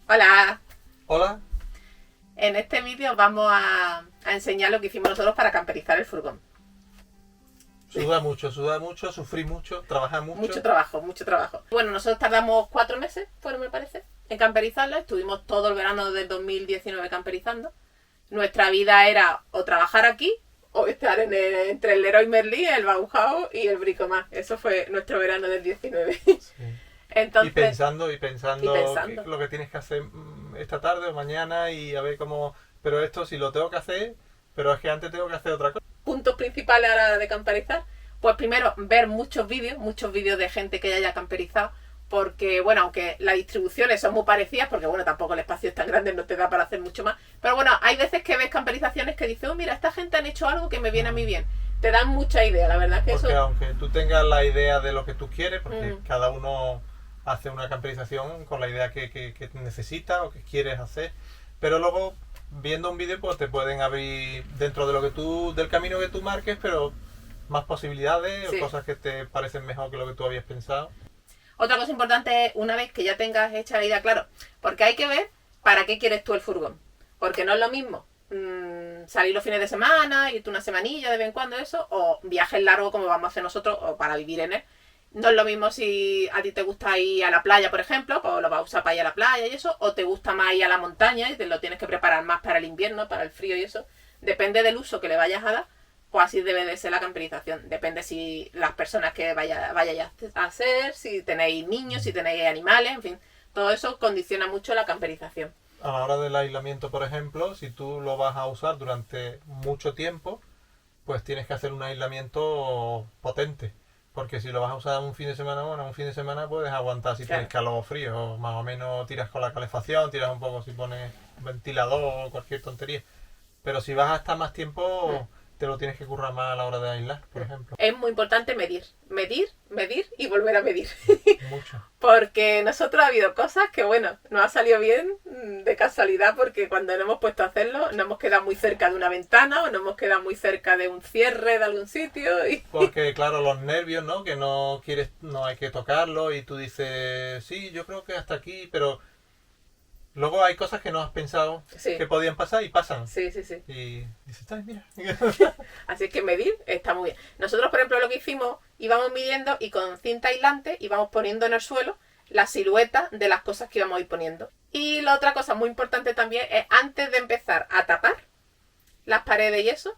Hola, Hola. en este vídeo vamos a enseñar lo que hicimos nosotros para camperizar el furgón. Suda mucho, sufrí mucho, trabajé mucho. Mucho trabajo, mucho trabajo. Bueno, nosotros tardamos 4 meses, me parece, en camperizarlo. Estuvimos todo el verano del 2019 camperizando. Nuestra vida era o trabajar aquí o estar entre el Leroy Merlin, el Bauhaus y el Bricomart. Eso fue nuestro verano del 19. Sí. Entonces, Y pensando y pensando. qué es lo que tienes que hacer esta tarde o mañana y a ver cómo... Pero esto sí lo tengo que hacer, pero es que antes tengo que hacer otra cosa. Puntos principales a la hora de camperizar. Pues primero, ver muchos vídeos de gente que haya camperizado, porque bueno, aunque las distribuciones son muy parecidas, porque bueno, tampoco el espacio es tan grande, no te da para hacer mucho más, pero bueno, hay veces que ves camperizaciones que dices, oh mira, esta gente han hecho algo que me viene a mí bien. Te dan mucha idea, la verdad que Porque eso... aunque tú tengas la idea de lo que tú quieres, porque Mm. cada uno hace una camperización con la idea que necesita o que quieres hacer, pero luego viendo un vídeo pues te pueden abrir dentro de lo que tú, del camino que tú marques, pero más posibilidades Sí. o cosas que te parecen mejor que lo que tú habías pensado. Otra cosa importante es, una vez que ya tengas hecha la idea, claro, porque hay que ver para qué quieres tú el furgón. Porque no es lo mismo salir los fines de semana, irte una semanilla de vez en cuando, eso, o viajes largos como vamos a hacer nosotros, o para vivir en él. No es lo mismo si a ti te gusta ir a la playa, por ejemplo, pues lo vas a usar para ir a la playa y eso, o te gusta más ir a la montaña y te lo tienes que preparar más para el invierno, para el frío y eso. Depende del uso que le vayas a dar, pues así debe de ser la camperización. Depende si las personas que vayáis a hacer, si tenéis niños, si tenéis animales, en fin. Todo eso condiciona mucho la camperización. A la hora del aislamiento, por ejemplo, si tú lo vas a usar durante mucho tiempo, pues tienes que hacer un aislamiento potente. Porque si lo vas a usar un fin de semana, bueno, un fin de semana puedes aguantar si Claro. tienes calor o frío, o más o menos tiras con la calefacción, tiras un poco si pones ventilador o cualquier tontería. Pero si vas a estar más tiempo, te lo tienes que currar más a la hora de aislar, por ejemplo. Es muy importante medir y volver a medir. Mucho. Porque nosotros ha habido cosas que, bueno, nos ha salido bien de casualidad porque cuando nos hemos puesto a hacerlo nos hemos quedado muy cerca de una ventana o nos hemos quedado muy cerca de un cierre de algún sitio y... Porque claro, los nervios, ¿no? Que no quieres, no hay que tocarlo y tú dices, sí, yo creo que hasta aquí, pero luego hay cosas que no has pensado Sí. que podían pasar y pasan. Sí, sí, sí. Y dices, ay, mira. Así que medir está muy bien. Nosotros, por ejemplo, lo que hicimos, íbamos midiendo y con cinta aislante íbamos poniendo en el suelo la silueta de las cosas que íbamos a ir poniendo. Y la otra cosa muy importante también es, antes de empezar a tapar las paredes y eso,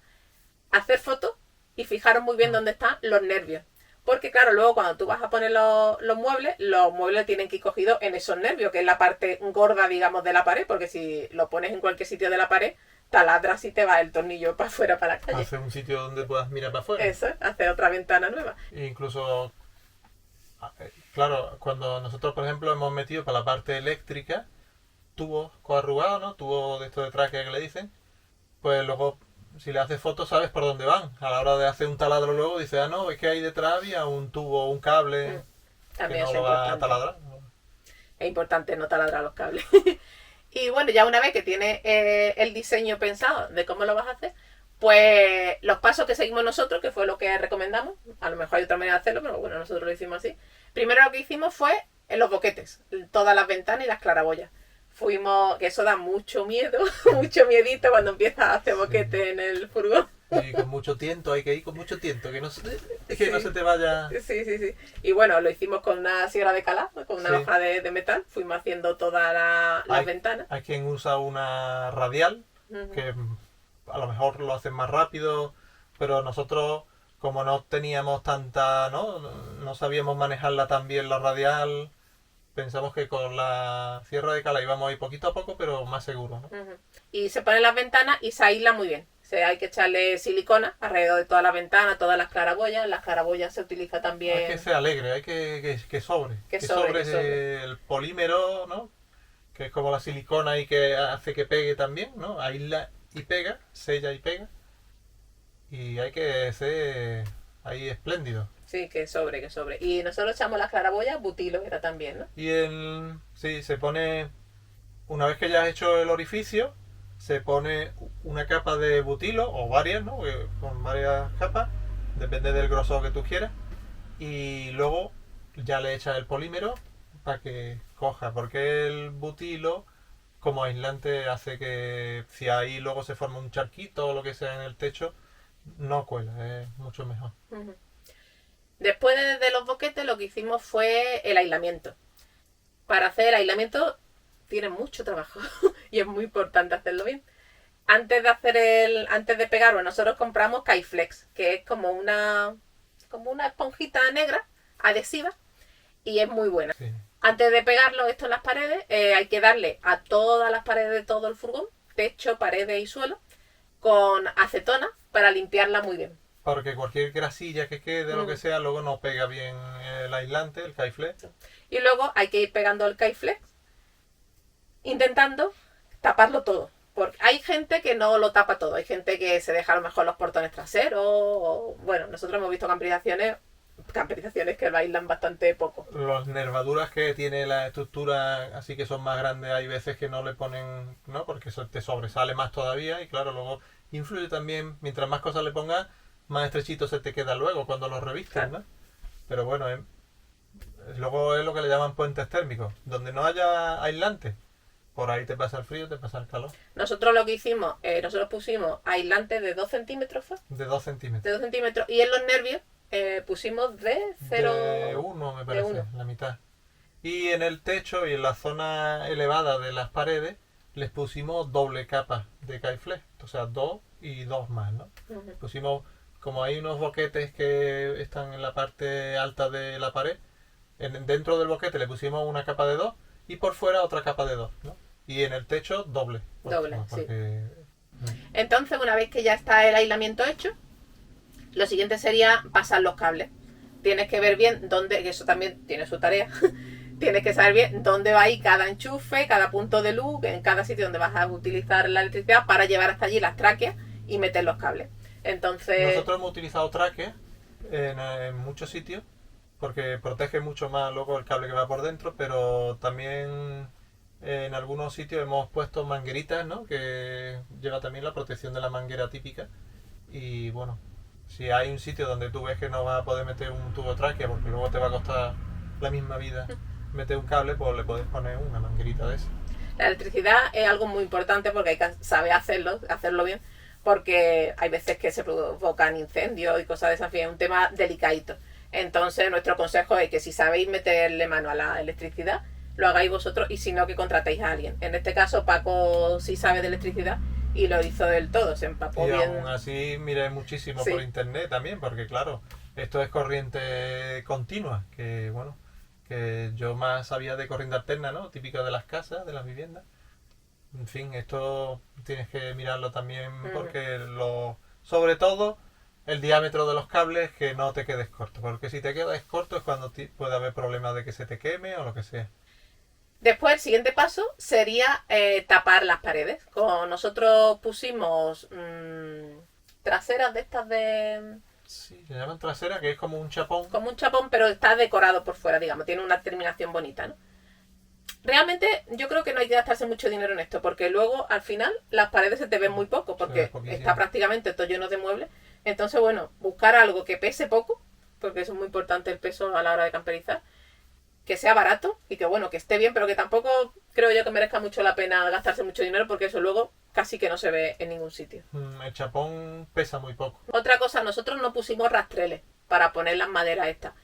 hacer fotos y fijaros muy bien dónde están los nervios. Porque claro, luego cuando tú vas a poner los muebles tienen que ir cogidos en esos nervios, que es la parte gorda, digamos, de la pared, porque si lo pones en cualquier sitio de la pared, taladras y te va el tornillo para afuera, para la calle. Hacer un sitio donde puedas mirar para afuera. Eso, hacer otra ventana nueva. E incluso, claro, cuando nosotros, por ejemplo, hemos metido para la parte eléctrica tubos coarrugados, ¿no? Tubos de estos de traque que le dicen, pues luego si le haces fotos sabes por dónde van. A la hora de hacer un taladro luego dices, ah, no, es que ahí detrás había un tubo, un cable que También no es lo va a importante. taladrar. Es importante no taladrar los cables. Y bueno, ya una vez que tienes el diseño pensado de cómo lo vas a hacer, pues los pasos que seguimos nosotros, que fue lo que recomendamos, a lo mejor hay otra manera de hacerlo, pero bueno, nosotros lo hicimos así. Primero lo que hicimos fue en los boquetes, todas las ventanas y las claraboyas. Fuimos, que eso da mucho miedo, mucho miedito cuando empiezas a hacer boquete en el furgón. Y con mucho tiento, hay que ir con mucho tiento, que no se, que Sí. no se te vaya... Sí, sí, sí. Y bueno, lo hicimos con una sierra de calar, con una Sí. hoja de metal. Fuimos haciendo todas las Hay- ventanas. Hay quien usa una radial, Ujú. que a lo mejor lo hacen más rápido, pero nosotros, como no teníamos tanta, no sabíamos manejarla tan bien la radial, pensamos que con la sierra de cala íbamos a ir poquito a poco, pero más seguro, ¿no? Ujú. Y se ponen las ventanas y se aísla muy bien. O sea, hay que echarle silicona alrededor de todas las ventanas, todas las claraboyas. Las claraboyas se utiliza también... Hay que ser alegre, hay que sobre. Que sobre, que sobre el polímero, ¿no? Que es como la silicona y que hace que pegue también, ¿no? Aísla y pega, sella y pega. Y hay que ser ahí espléndido. Sí, que sobre, que sobre. Y nosotros echamos las claraboyas, butilo era también, ¿no? Y sí, se pone, una vez que ya has hecho el orificio, se pone una capa de butilo, o varias, ¿no? Con varias capas, depende del grosor que tú quieras. Y luego ya le echas el polímero para que coja, porque el butilo como aislante hace que si ahí luego se forma un charquito o lo que sea en el techo, no cuela, es mucho mejor. Ujú. Después de los boquetes lo que hicimos fue el aislamiento. Para hacer el aislamiento tiene mucho trabajo y es muy importante hacerlo bien. Antes de pegarlo, nosotros compramos Kaiflex, que es como una esponjita negra adhesiva y es muy buena. Sí. Antes de pegarlo esto en las paredes, hay que darle a todas las paredes de todo el furgón, techo, paredes y suelo, con acetona para limpiarla muy bien. Porque cualquier grasilla que quede, lo que sea, luego no pega bien el aislante, el Kaiflex. Y luego hay que ir pegando el Kaiflex, intentando taparlo todo. Porque hay gente que no lo tapa todo, hay gente que se deja a lo mejor los portones traseros, o, bueno, nosotros hemos visto camperizaciones que lo aíslan bastante poco. Las nervaduras que tiene la estructura, así que son más grandes, hay veces que no le ponen, ¿no? Porque eso te sobresale más todavía y claro, luego influye también, mientras más cosas le pongas, más estrechito se te queda luego cuando lo revistes, Claro. ¿no? Pero bueno, luego es lo que le llaman puentes térmicos, donde no haya aislante, por ahí te pasa el frío, te pasa el calor. Nosotros lo que hicimos, nosotros pusimos aislantes de 2 centímetros, ¿fue? De 2 centímetros. De 2 centímetros, y en los nervios pusimos de 0... De 1 me parece, uno. la mitad. Y en el techo y en la zona elevada de las paredes les pusimos doble capa de Kaiflex, o sea, 2 y 2 más, ¿no? Ujú. Pusimos, como hay unos boquetes que están en la parte alta de la pared, dentro del boquete le pusimos una capa de 2 y por fuera otra capa de 2, ¿no? Y en el techo doble. Doble, porque, Entonces, una vez que ya está el aislamiento hecho, lo siguiente sería pasar los cables. Tienes que ver bien dónde, que eso también tiene su tarea. Tienes que saber bien dónde va a ir cada enchufe, cada punto de luz, en cada sitio donde vas a utilizar la electricidad para llevar hasta allí las tráqueas y meter los cables. Entonces, Nosotros hemos utilizado traques en muchos sitios porque protege mucho más luego el cable que va por dentro, pero también en algunos sitios hemos puesto mangueritas, ¿no? Que lleva también la protección de la manguera típica. Y bueno, si hay un sitio donde tú ves que no vas a poder meter un tubo tráquea porque luego te va a costar la misma vida meter un cable, pues le puedes poner una manguerita de esa. la electricidad es algo muy importante porque hay que saber hacerlo bien, porque hay veces que se provocan incendios y cosas de esas, es un tema delicadito. Entonces, nuestro consejo es que si sabéis meterle mano a la electricidad, lo hagáis vosotros y si no, que contratéis a alguien. En este caso, Paco sí sabe de electricidad y lo hizo del todo, se empapó Y bien. aún así miré muchísimo Sí. por internet también, porque claro, esto es corriente continua, que bueno, que yo más sabía de corriente alterna, ¿no? Típico de las casas, de las viviendas. En fin, esto tienes que mirarlo también porque sobre todo el diámetro de los cables, que no te quedes corto, porque si te quedas corto es cuando puede haber problemas de que se te queme o lo que sea. Después, el siguiente paso sería tapar las paredes. Nosotros pusimos traseras de estas de... Sí, se llaman trasera, que es como un chapón. como un chapón, pero está decorado por fuera, digamos, tiene una terminación bonita, ¿no? Realmente yo creo que no hay que gastarse mucho dinero en esto, porque luego al final las paredes se te ven muy poco, porque poquísimo. está prácticamente todo lleno de muebles. Entonces, bueno, buscar algo que pese poco, porque eso es muy importante el peso a la hora de camperizar, que sea barato y que bueno, que esté bien, pero que tampoco creo yo que merezca mucho la pena gastarse mucho dinero, porque eso luego casi que no se ve en ningún sitio. El chapón pesa muy poco. Otra cosa, nosotros no pusimos rastreles para poner las maderas estas.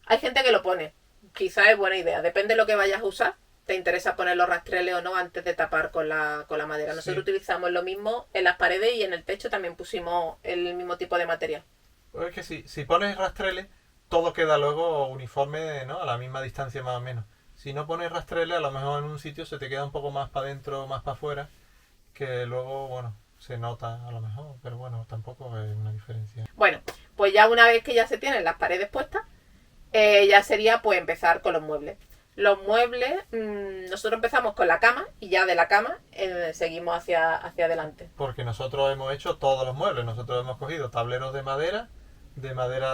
Hay gente que lo pone, quizás es buena idea, depende de lo que vayas a usar. ¿Te interesa poner los rastreles o no antes de tapar con la madera? Nosotros utilizamos lo mismo en las paredes y en el techo también pusimos el mismo tipo de material. Pues es que si pones rastreles, todo queda luego uniforme, ¿no? A la misma distancia más o menos. Si no pones rastreles, a lo mejor en un sitio se te queda un poco más para adentro, más para afuera, que luego, bueno, se nota a lo mejor, pero bueno, tampoco es una diferencia. Bueno, pues ya una vez que ya se tienen las paredes puestas, ya sería pues empezar con los muebles. Los muebles, nosotros empezamos con la cama y ya de la cama seguimos hacia adelante. Porque nosotros hemos hecho todos los muebles. Nosotros hemos cogido tableros de madera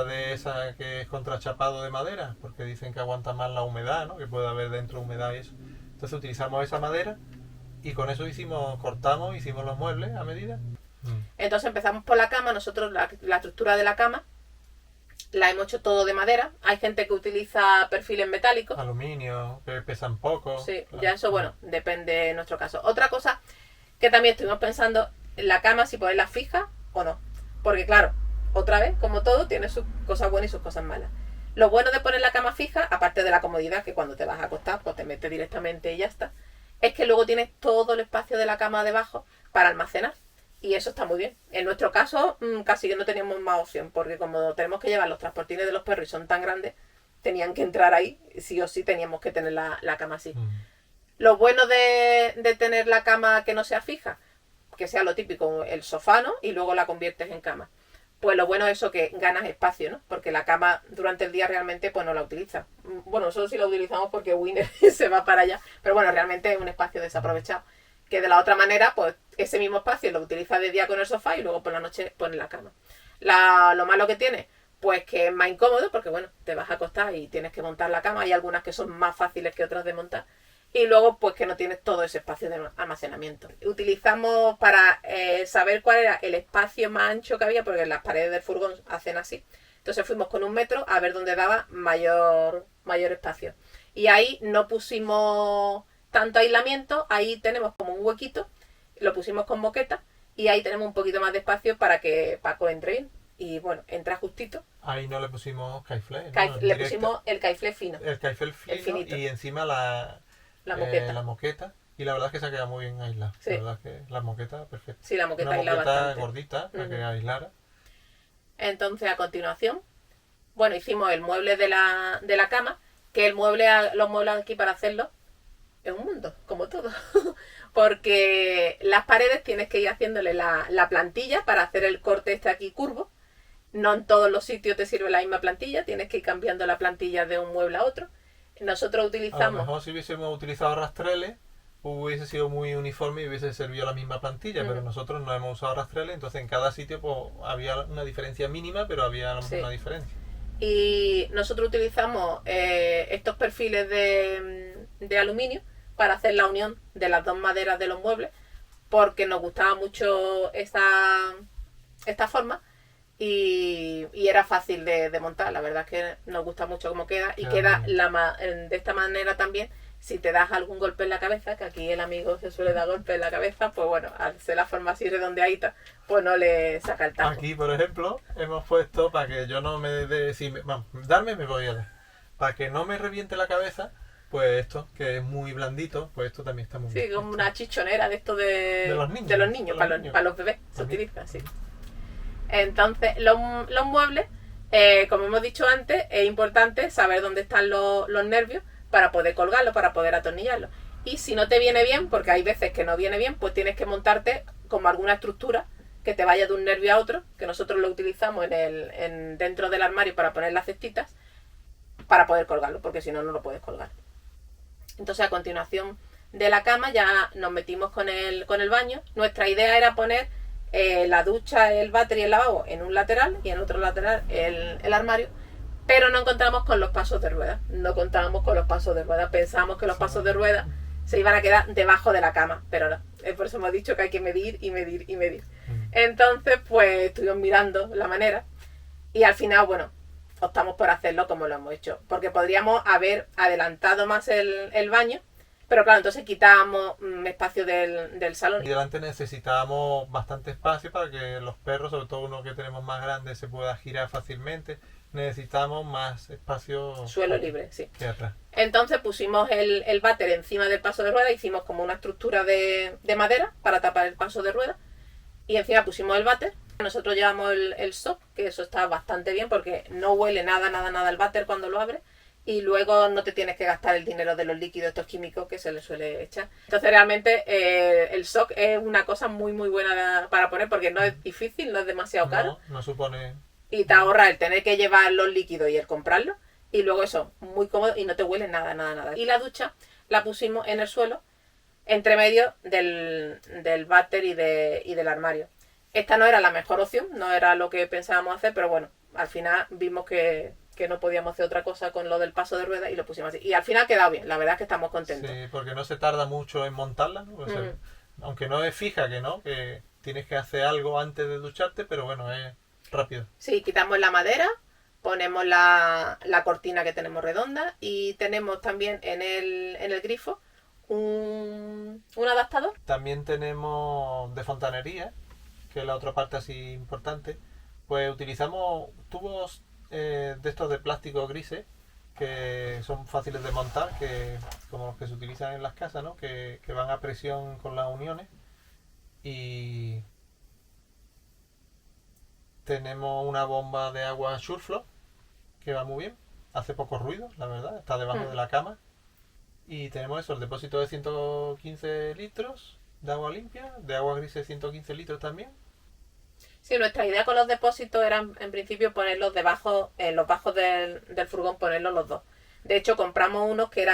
de esa que es contrachapado de madera, porque dicen que aguanta más la humedad, ¿no? Que puede haber dentro humedad y eso. Entonces utilizamos esa madera y con eso cortamos, hicimos los muebles a medida. Entonces empezamos por la cama. Nosotros la estructura de la cama La hemos hecho todo de madera. Hay gente que utiliza perfiles metálicos. Aluminio, que pesan poco. Sí, claro. ya eso, bueno, depende de nuestro caso. Otra cosa que también estuvimos pensando, en la cama, si ponerla fija o no. Porque claro, otra vez, como todo, tiene sus cosas buenas y sus cosas malas. Lo bueno de poner la cama fija, aparte de la comodidad, que cuando te vas a acostar, pues te metes directamente y ya está, es que luego tienes todo el espacio de la cama debajo para almacenar. Y eso está muy bien. En nuestro caso, casi que no teníamos más opción, porque como tenemos que llevar los transportines de los perros y son tan grandes, tenían que entrar ahí, sí o sí teníamos que tener la cama así. Lo bueno de tener la cama que no sea fija, que sea lo típico, el sofá, ¿no? Y luego la conviertes en cama. Pues lo bueno es eso, que ganas espacio, ¿no? Porque la cama durante el día realmente pues no la utilizas. Bueno, nosotros sí la utilizamos porque Winner se va para allá, pero bueno, realmente es un espacio desaprovechado. Que de la otra manera, pues ese mismo espacio lo utilizas de día con el sofá y luego por la noche pones la cama. Lo malo que tiene, pues que es más incómodo porque bueno, te vas a acostar y tienes que montar la cama. Hay algunas que son más fáciles que otras de montar. Y luego pues que no tienes todo ese espacio de almacenamiento. Utilizamos para saber cuál era el espacio más ancho que había, porque las paredes del furgón hacen así. Entonces fuimos con 1 metro a ver dónde daba mayor espacio. Y ahí no pusimos tanto aislamiento, ahí tenemos como un huequito, lo pusimos con moqueta y ahí tenemos un poquito más de espacio para que Paco entre bien. Y bueno, entra justito. Ahí no le pusimos caiflé, ¿no? Le pusimos el caiflé fino. El caiflé fino y encima la moqueta. Y la verdad es que se ha quedado muy bien aislado. Sí. La verdad es que la moqueta, perfecta. Sí, la moqueta aislaba bastante. Una moqueta gordita, para que aislara. Entonces, a continuación, bueno, hicimos el mueble de la cama, que los muebles aquí para hacerlo es un mundo, como todo. Porque las paredes tienes que ir haciéndole la plantilla para hacer el corte este aquí curvo. No en todos los sitios te sirve la misma plantilla, tienes que ir cambiando la plantilla de un mueble a otro. Nosotros utilizamos... A lo mejor si hubiésemos utilizado rastreles, hubiese sido muy uniforme y hubiese servido la misma plantilla, pero nosotros no hemos usado rastreles, entonces en cada sitio pues había una diferencia mínima, pero había una diferencia. Y nosotros utilizamos estos perfiles de aluminio para hacer la unión de las dos maderas de los muebles, porque nos gustaba mucho esta forma y era fácil de montar. La verdad es que nos gusta mucho cómo queda y queda de esta manera también. Si te das algún golpe en la cabeza, que aquí el amigo se suele dar golpe en la cabeza, pues bueno, al ser la forma así redondeadita, pues no le saca el tajo. Aquí, por ejemplo, hemos puesto para que yo no me dé... darme me voy a dar. Para que no me reviente la cabeza, pues esto, que es muy blandito, pues esto también está muy bien. Sí, como una chichonera de esto de los niños, para los bebés, se utiliza así. Entonces, los muebles, como hemos dicho antes, es importante saber dónde están los nervios para poder colgarlo, para poder atornillarlo. Y si no te viene bien, porque hay veces que no viene bien, pues tienes que montarte como alguna estructura que te vaya de un nervio a otro, que nosotros lo utilizamos dentro del armario para poner las cestitas, para poder colgarlo, porque si no, no lo puedes colgar. Entonces, a continuación de la cama ya nos metimos con el baño. Nuestra idea era poner la ducha, el váter y el lavabo en un lateral y en otro lateral el armario. Pero no encontramos con los pasos de rueda. No contábamos con los pasos de rueda. Pensábamos que los pasos de rueda se iban a quedar debajo de la cama. Pero no. Por eso hemos dicho que hay que medir y medir y medir. Entonces, pues estuvimos mirando la manera. Y al final, bueno, optamos por hacerlo como lo hemos hecho. Porque podríamos haber adelantado más el baño. Pero claro, entonces quitábamos espacio del salón. Y delante necesitábamos bastante espacio para que los perros, sobre todo uno que tenemos más grande, se pueda girar fácilmente. Necesitamos más espacio. Suelo libre, sí. Que atrás. Entonces pusimos el váter encima del paso de rueda, hicimos como una estructura de madera para tapar el paso de rueda. Y encima pusimos el váter. Nosotros llevamos el SOP, que eso está bastante bien porque no huele nada el váter cuando lo abres. Y luego no te tienes que gastar el dinero de los líquidos estos químicos que se le suele echar. Entonces realmente el SOC es una cosa muy buena para poner porque no es difícil, no es demasiado caro. No supone... Y te ahorra el tener que llevar los líquidos y el comprarlos. Y luego eso, muy cómodo y no te huele nada. Y la ducha la pusimos en el suelo, entre medio del váter y del armario. Esta no era la mejor opción, no era lo que pensábamos hacer, pero bueno, al final vimos que no podíamos hacer otra cosa con lo del paso de rueda y lo pusimos así. Y al final ha quedado bien, la verdad es que estamos contentos. Sí, porque no se tarda mucho en montarla, ¿no? O sea, aunque no es fija, que tienes que hacer algo antes de ducharte, pero bueno, es rápido. Sí, quitamos la madera, ponemos la cortina que tenemos redonda y tenemos también en el grifo un adaptador. También tenemos de fontanería, que es la otra parte así importante. Pues utilizamos tubos de estos de plástico grises, que son fáciles de montar, que como los que se utilizan en las casas, ¿no? Que van a presión con las uniones. Y tenemos una bomba de agua Sureflow, que va muy bien, hace poco ruido, la verdad, está debajo de la cama. Y tenemos eso, el depósito de 115 litros de agua limpia, de agua gris de 115 litros también. Sí, nuestra idea con los depósitos era en principio ponerlos debajo, en los bajos del furgón, ponerlos los dos. De hecho, compramos unos que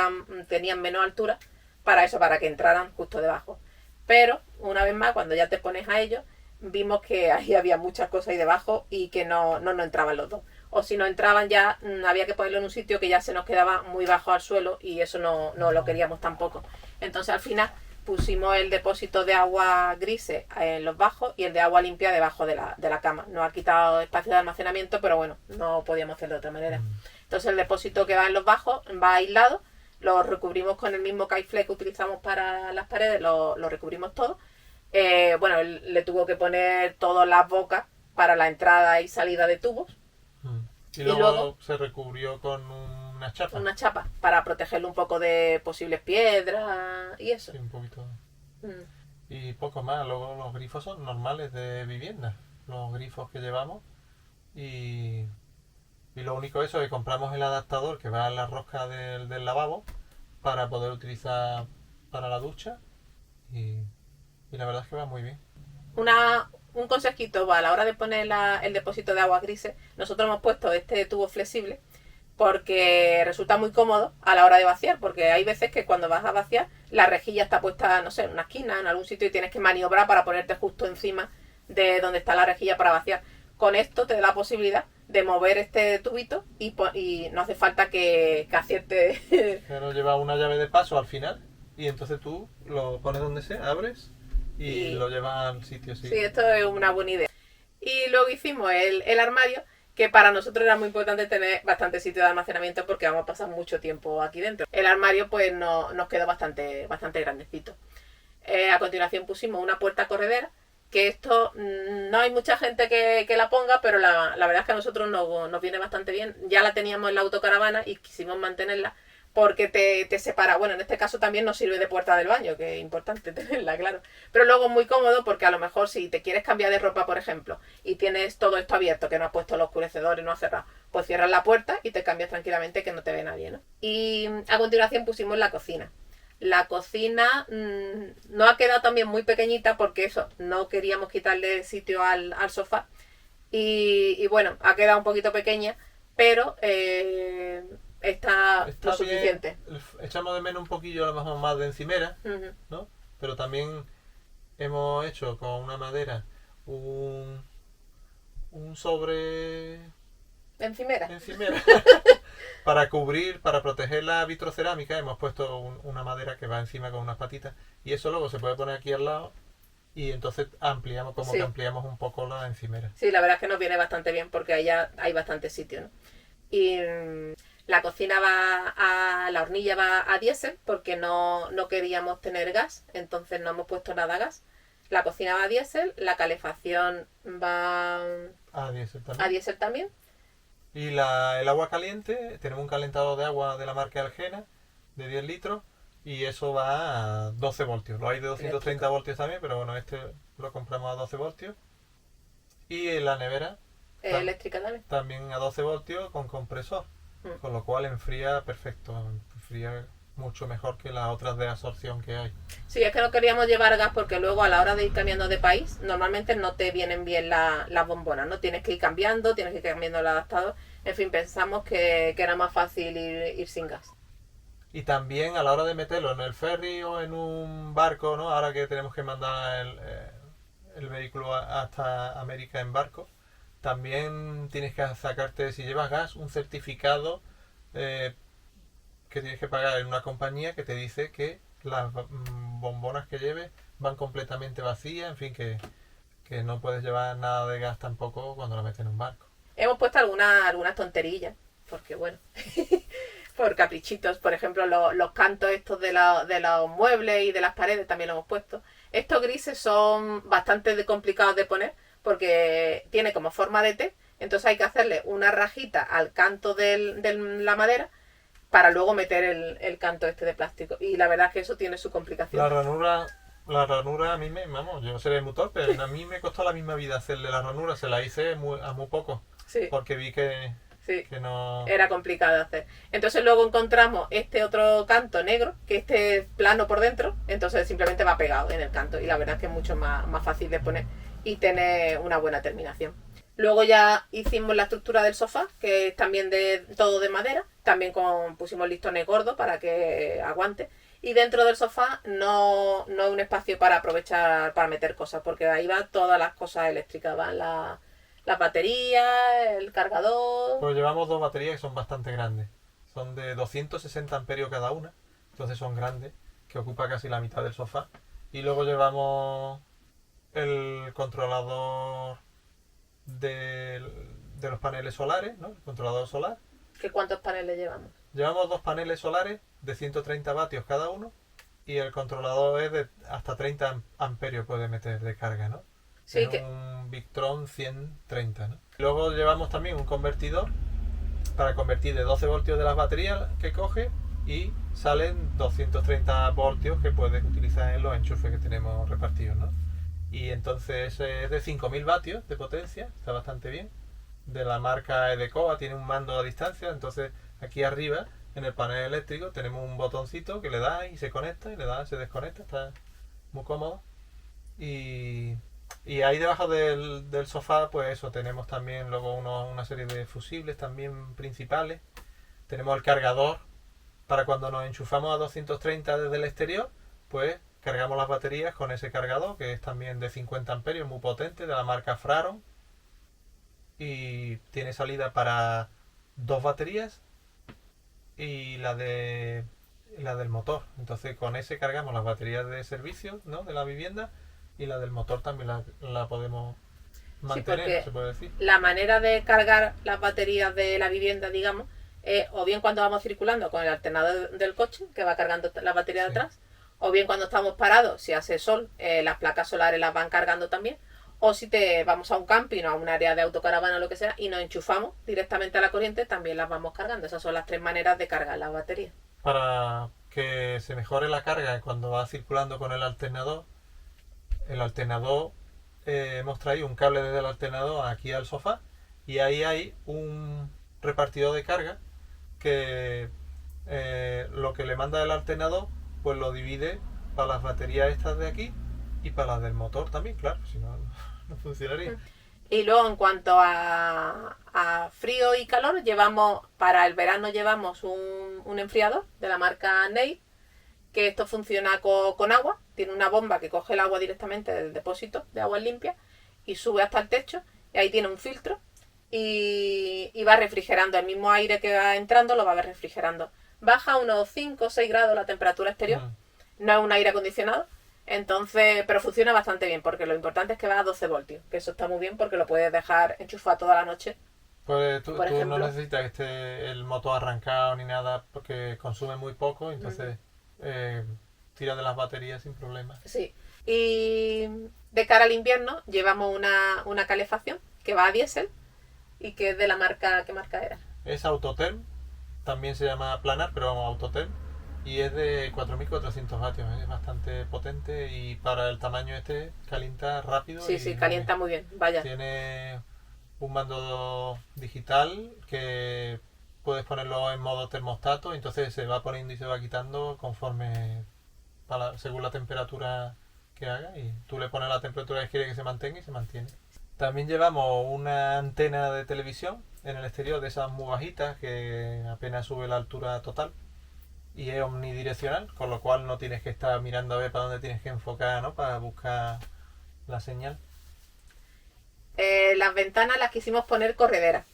tenían menos altura para eso, para que entraran justo debajo. Pero, una vez más, cuando ya te pones a ellos, vimos que ahí había muchas cosas ahí debajo y que no entraban los dos. O si no entraban ya, había que ponerlo en un sitio que ya se nos quedaba muy bajo al suelo y eso no lo queríamos tampoco. Entonces al final pusimos el depósito de agua grise en los bajos y el de agua limpia debajo de la cama. Nos ha quitado espacio de almacenamiento, pero bueno, no podíamos hacer de otra manera. Entonces el depósito que va en los bajos va aislado, lo recubrimos con el mismo K-Flex que utilizamos para las paredes, lo recubrimos todo. Bueno, él le tuvo que poner todas las bocas para la entrada y salida de tubos. Y luego se recubrió con una chapa. Una chapa para protegerlo un poco de posibles piedras y eso. Sí, un poquito. Y poco más. Luego los grifos son normales de vivienda. Los grifos que llevamos. Y lo único eso es que compramos el adaptador que va en la rosca del lavabo para poder utilizar para la ducha. Y la verdad es que va muy bien. Un consejito a la hora de poner el depósito de agua grises, nosotros hemos puesto este tubo flexible porque resulta muy cómodo a la hora de vaciar, porque hay veces que cuando vas a vaciar la rejilla está puesta, no sé, en una esquina, en algún sitio y tienes que maniobrar para ponerte justo encima de donde está la rejilla para vaciar. Con esto te da la posibilidad de mover este tubito y no hace falta que acierte. Pero lleva una llave de paso al final y entonces tú lo pones donde sea, abres y lo llevas al sitio. Sí, esto es una buena idea. Y luego hicimos el armario, que para nosotros era muy importante tener bastante sitio de almacenamiento porque vamos a pasar mucho tiempo aquí dentro. El armario pues nos quedó bastante grandecito. A continuación pusimos una puerta corredera, que esto no hay mucha gente que la ponga, pero la verdad es que a nosotros nos viene bastante bien. Ya la teníamos en la autocaravana y quisimos mantenerla porque te separa. Bueno, en este caso también nos sirve de puerta del baño, que es importante tenerla, claro. Pero luego es muy cómodo porque a lo mejor si te quieres cambiar de ropa, por ejemplo, y tienes todo esto abierto, que no has puesto los oscurecedores, no has cerrado, pues cierras la puerta y te cambias tranquilamente, que no te ve nadie, ¿no? Y a continuación pusimos la cocina. La cocina no ha quedado también muy pequeñita porque eso, no queríamos quitarle sitio al sofá. Y bueno, ha quedado un poquito pequeña, pero está lo suficiente. Bien. Echamos de menos un poquillo a lo mejor más de encimera, ¿no? Pero también hemos hecho con una madera un sobre... Encimera. Para cubrir, para proteger la vitrocerámica hemos puesto una madera que va encima con unas patitas y eso luego se puede poner aquí al lado y entonces ampliamos, que ampliamos un poco la encimera. Sí, la verdad es que nos viene bastante bien porque ahí ya hay bastante sitio, ¿no? Y la cocina la hornilla va a diésel porque no queríamos tener gas, entonces no hemos puesto nada gas. La cocina va a diésel, la calefacción va a diésel también. Y el agua caliente, tenemos un calentador de agua de la marca Algena de 10 litros y eso va a 12 voltios. Lo hay de 230 voltios también, pero bueno, este lo compramos a 12 voltios. Y en la nevera eléctrica también a 12 voltios con compresor, con lo cual enfría perfecto, enfría mucho mejor que las otras de absorción que hay. Sí, es que no queríamos llevar gas porque luego a la hora de ir cambiando de país, normalmente no te vienen bien las bombonas, ¿no? Tienes que ir cambiando, tienes que ir cambiando el adaptador. En fin, pensamos que era más fácil ir sin gas. Y también a la hora de meterlo en el ferry o en un barco, ¿no? Ahora que tenemos que mandar el vehículo hasta América en barco, también tienes que sacarte, si llevas gas, un certificado que tienes que pagar en una compañía que te dice que las bombonas que lleves van completamente vacías, en fin, que no puedes llevar nada de gas tampoco cuando la metes en un barco. Hemos puesto algunas tonterillas, porque bueno, por caprichitos. Por ejemplo, los cantos estos de los muebles y de las paredes también lo hemos puesto. Estos grises son bastante complicados de poner porque tiene como forma de T, entonces hay que hacerle una rajita al canto de la madera para luego meter el canto este de plástico. Y la verdad es que eso tiene su complicación. La ranura a mí vamos, yo no seré el motor, pero a mí me costó la misma vida hacerle la ranura, se la hice a muy poco, Sí. porque vi que Sí, no... era complicado de hacer. Entonces luego encontramos este otro canto negro, que este es plano por dentro, entonces simplemente va pegado en el canto y la verdad es que es mucho más fácil de poner y tiene una buena terminación. Luego ya hicimos la estructura del sofá, que es también todo de madera, también pusimos listones gordos para que aguante. Y dentro del sofá no es un espacio para aprovechar, para meter cosas, porque ahí van todas las cosas eléctricas, van las baterías, el cargador. Pues llevamos dos baterías que son bastante grandes. Son de 260 amperios cada una. Entonces son grandes, que ocupa casi la mitad del sofá. Y luego llevamos el controlador de los paneles solares, ¿no? El controlador solar. ¿Qué cuántos paneles llevamos? Llevamos dos paneles solares de 130 vatios cada uno. Y el controlador es de hasta 30 amperios puede meter de carga, ¿no? Sí, es un Victron 130, ¿no? Luego llevamos también un convertidor para convertir de 12 voltios de las baterías que coge y salen 230 voltios que puedes utilizar en los enchufes que tenemos repartidos, ¿no? Y entonces es de 5000 vatios de potencia, está bastante bien. De la marca Edecoa, tiene un mando a distancia, entonces aquí arriba en el panel eléctrico tenemos un botoncito que le da y se conecta, y le da y se desconecta, está muy cómodo. Y ahí debajo del sofá, pues eso, tenemos también luego una serie de fusibles también principales. Tenemos el cargador para cuando nos enchufamos a 230 desde el exterior, pues cargamos las baterías con ese cargador, que es también de 50 amperios, muy potente, de la marca Fraron. Y tiene salida para dos baterías y la del motor. Entonces con ese cargamos las baterías de servicio, ¿no?, de la vivienda, y la del motor también la podemos mantener, sí, se puede decir. La manera de cargar las baterías de la vivienda, digamos, o bien cuando vamos circulando con el alternador del coche, que va cargando la batería de atrás, o bien cuando estamos parados, si hace sol, las placas solares las van cargando también, o si vamos a un camping o a un área de autocaravana o lo que sea y nos enchufamos directamente a la corriente, también las vamos cargando. Esas son las tres maneras de cargar las baterías. Para que se mejore la carga cuando va circulando con el alternador, hemos traído un cable desde el alternador aquí al sofá, y ahí hay un repartidor de carga que lo que le manda el alternador pues lo divide para las baterías estas de aquí y para las del motor también, claro, si no, no funcionaría. Y luego en cuanto a frío y calor, para el verano llevamos un enfriador de la marca Ney, que esto funciona con agua, tiene una bomba que coge el agua directamente del depósito de agua limpia y sube hasta el techo, y ahí tiene un filtro y va refrigerando el mismo aire que va entrando, lo va refrigerando. Baja unos 5 o 6 grados la temperatura exterior, no es un aire acondicionado, entonces, pero funciona bastante bien, porque lo importante es que va a 12 voltios, que eso está muy bien porque lo puedes dejar enchufado toda la noche. Pues tú no necesitas que esté el motor arrancado ni nada, porque consume muy poco, entonces tira de las baterías sin problema. Sí, y de cara al invierno llevamos una calefacción que va a diésel y que es de la marca, ¿qué marca era? Es Autoterm, también se llama Planar, pero vamos, Autoterm, y es de 4400 vatios, es bastante potente, y para el tamaño calienta rápido. Sí, calienta muy bien, vaya. Tiene un mando digital que puedes ponerlo en modo termostato, entonces se va poniendo y se va quitando según la temperatura que haga, y tú le pones la temperatura que quieres que se mantenga y se mantiene. También llevamos una antena de televisión en el exterior, de esas muy bajitas que apenas sube la altura total, y es omnidireccional, con lo cual no tienes que estar mirando a ver para dónde tienes que enfocar, ¿no?, para buscar la señal. Las ventanas las quisimos poner correderas,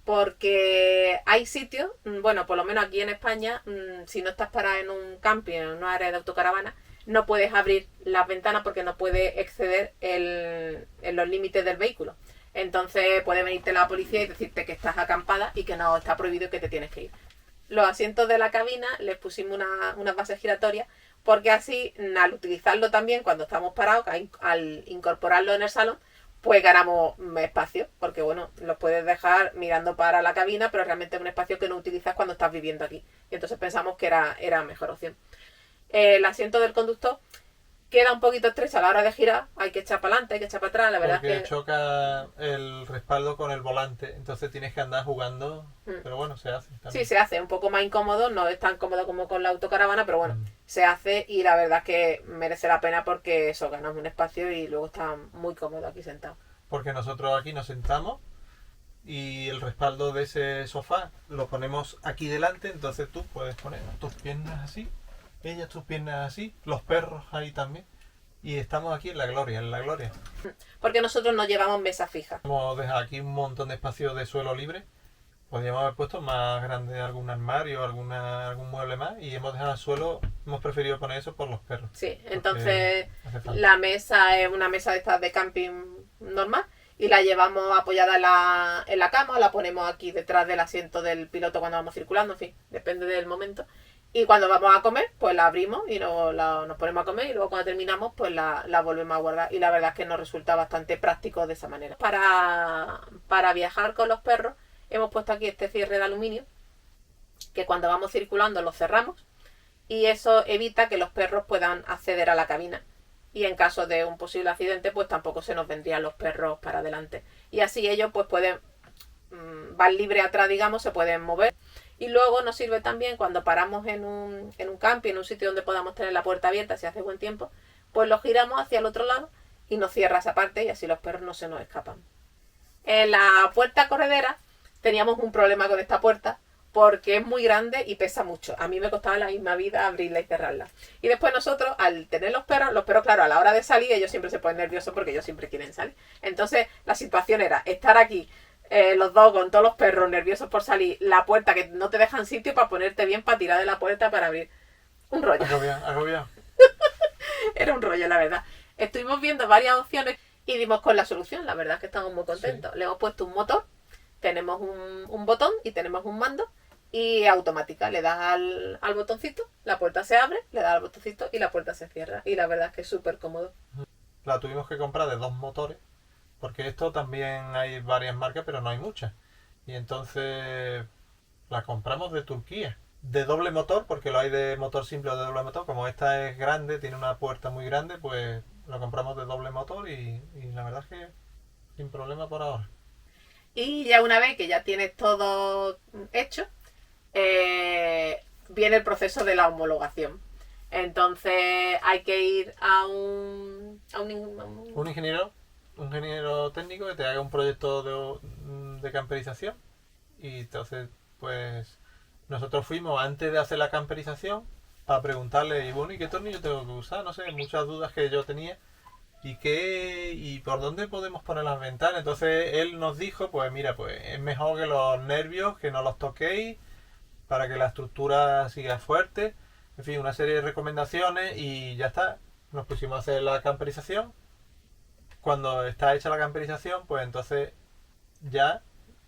porque hay sitios, bueno, por lo menos aquí en España, si no estás parada en un camping, en una área de autocaravana, no puedes abrir las ventanas porque no puedes exceder los límites del vehículo. Entonces puede venirte la policía y decirte que estás acampada y que no está prohibido y que te tienes que ir. Los asientos de la cabina les pusimos unas bases giratorias porque así, al utilizarlo también cuando estamos parados, al incorporarlo en el salón, pues ganamos espacio, porque bueno, los puedes dejar mirando para la cabina, pero realmente es un espacio que no utilizas cuando estás viviendo aquí. Y entonces pensamos que era mejor opción. El asiento del conductor queda un poquito estrecho a la hora de girar, hay que echar para adelante, hay que echar para atrás, la verdad Porque es que... choca el respaldo con el volante, entonces tienes que andar jugando, pero bueno, se hace también. Sí, se hace un poco más incómodo, no es tan cómodo como con la autocaravana, pero bueno, se hace y la verdad es que merece la pena porque eso, ganas un espacio y luego está muy cómodo aquí sentado. Porque nosotros aquí nos sentamos y el respaldo de ese sofá lo ponemos aquí delante, entonces tú puedes poner tus piernas así, ellas tus piernas así, los perros ahí también. Y estamos aquí en la gloria, en la gloria. Porque nosotros no llevamos mesa fija. Hemos dejado aquí un montón de espacio de suelo libre. Podríamos haber puesto más grande algún armario, algún mueble más. Y hemos dejado el suelo, hemos preferido poner eso por los perros. Sí, entonces hace falta. la mesa es una mesa de estas de camping normal. Y la llevamos apoyada en la cama, la ponemos aquí detrás del asiento del piloto cuando vamos circulando, en fin, depende del momento. Y cuando vamos a comer, pues la abrimos y nos ponemos a comer y luego cuando terminamos, pues la volvemos a guardar. Y la verdad es que nos resulta bastante práctico de esa manera. Para viajar con los perros, hemos puesto aquí este cierre de aluminio, que cuando vamos circulando lo cerramos y eso evita que los perros puedan acceder a la cabina. Y en caso de un posible accidente, pues tampoco se nos vendrían los perros para adelante. Y así ellos pues pueden, van libre atrás, digamos, se pueden mover. Y luego nos sirve también cuando paramos en un camping, en un sitio donde podamos tener la puerta abierta si hace buen tiempo, pues lo giramos hacia el otro lado y nos cierra esa parte y así los perros no se nos escapan. En la puerta corredera teníamos un problema con esta puerta porque es muy grande y pesa mucho. A mí me costaba la misma vida abrirla y cerrarla. Y después nosotros, al tener los perros, claro, a la hora de salir ellos siempre se ponen nerviosos porque ellos siempre quieren salir. Entonces la situación era estar aquí los dos con todos los perros nerviosos por salir, la puerta que no te dejan sitio para ponerte bien, para tirar de la puerta para abrir. Un rollo. Agobiado. Era un rollo, la verdad. Estuvimos viendo varias opciones y dimos con la solución. La verdad es que estamos muy contentos. Sí. Le hemos puesto un motor, tenemos un botón y tenemos un mando y automática. Le das al botoncito, la puerta se abre, le das al botoncito y la puerta se cierra. Y la verdad es que es súper cómodo. La tuvimos que comprar de 2 motores. Porque esto también hay varias marcas, pero no hay muchas. Y entonces la compramos de Turquía. De doble motor, porque lo hay de motor simple o de doble motor. Como esta es grande, tiene una puerta muy grande, pues lo compramos de doble motor y la verdad es que sin problema por ahora. Y ya una vez que ya tienes todo hecho, viene el proceso de la homologación. Entonces hay que ir a un ingeniero técnico que te haga un proyecto de camperización y entonces pues nosotros fuimos antes de hacer la camperización para preguntarle y qué tornillo tengo que usar, no sé, muchas dudas que yo tenía y por dónde podemos poner las ventanas. Entonces él nos dijo pues mira, pues es mejor que los nervios que no los toquéis para que la estructura siga fuerte, en fin, una serie de recomendaciones y ya está, nos pusimos a hacer la camperización. Cuando está hecha la camperización, pues entonces ya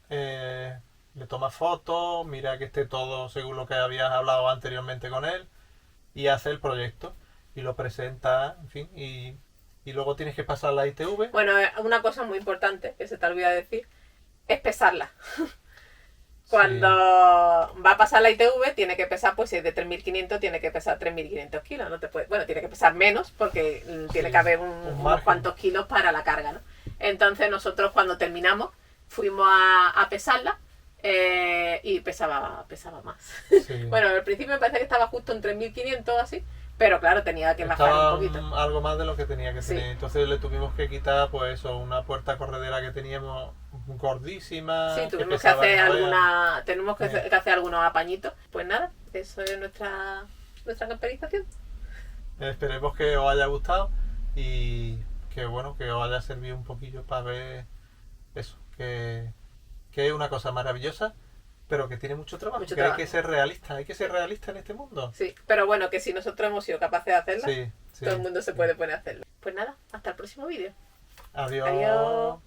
le tomas fotos, mira que esté todo según lo que habías hablado anteriormente con él y hace el proyecto y lo presenta, en fin, y luego tienes que pasar la ITV. Bueno, una cosa muy importante que se te olvida decir es pesarla. Cuando va a pasar la ITV tiene que pesar, pues si es de 3.500 tiene que pesar 3.500 kilos, no te puede, bueno, tiene que pesar menos porque tiene que haber unos cuantos kilos para la carga, ¿no? Entonces nosotros cuando terminamos fuimos a pesarla y pesaba más. Sí. Bueno, al principio me parece que estaba justo en 3.500 así, pero claro, tenía que bajar un poquito. Algo más de lo que tenía que tener. Entonces le tuvimos que quitar pues eso, una puerta corredera que teníamos gordísima. Sí, tuvimos que hacer algunos apañitos. Pues nada, eso es nuestra camperización. Esperemos que os haya gustado y que bueno, que os haya servido un poquillo para ver eso, que es una cosa maravillosa, pero que tiene mucho trabajo. Hay que ser realista, en este mundo. Sí, pero bueno, que si nosotros hemos sido capaces de hacerlo, todo el mundo se puede poner a hacerlo. Pues nada, hasta el próximo vídeo. Adiós.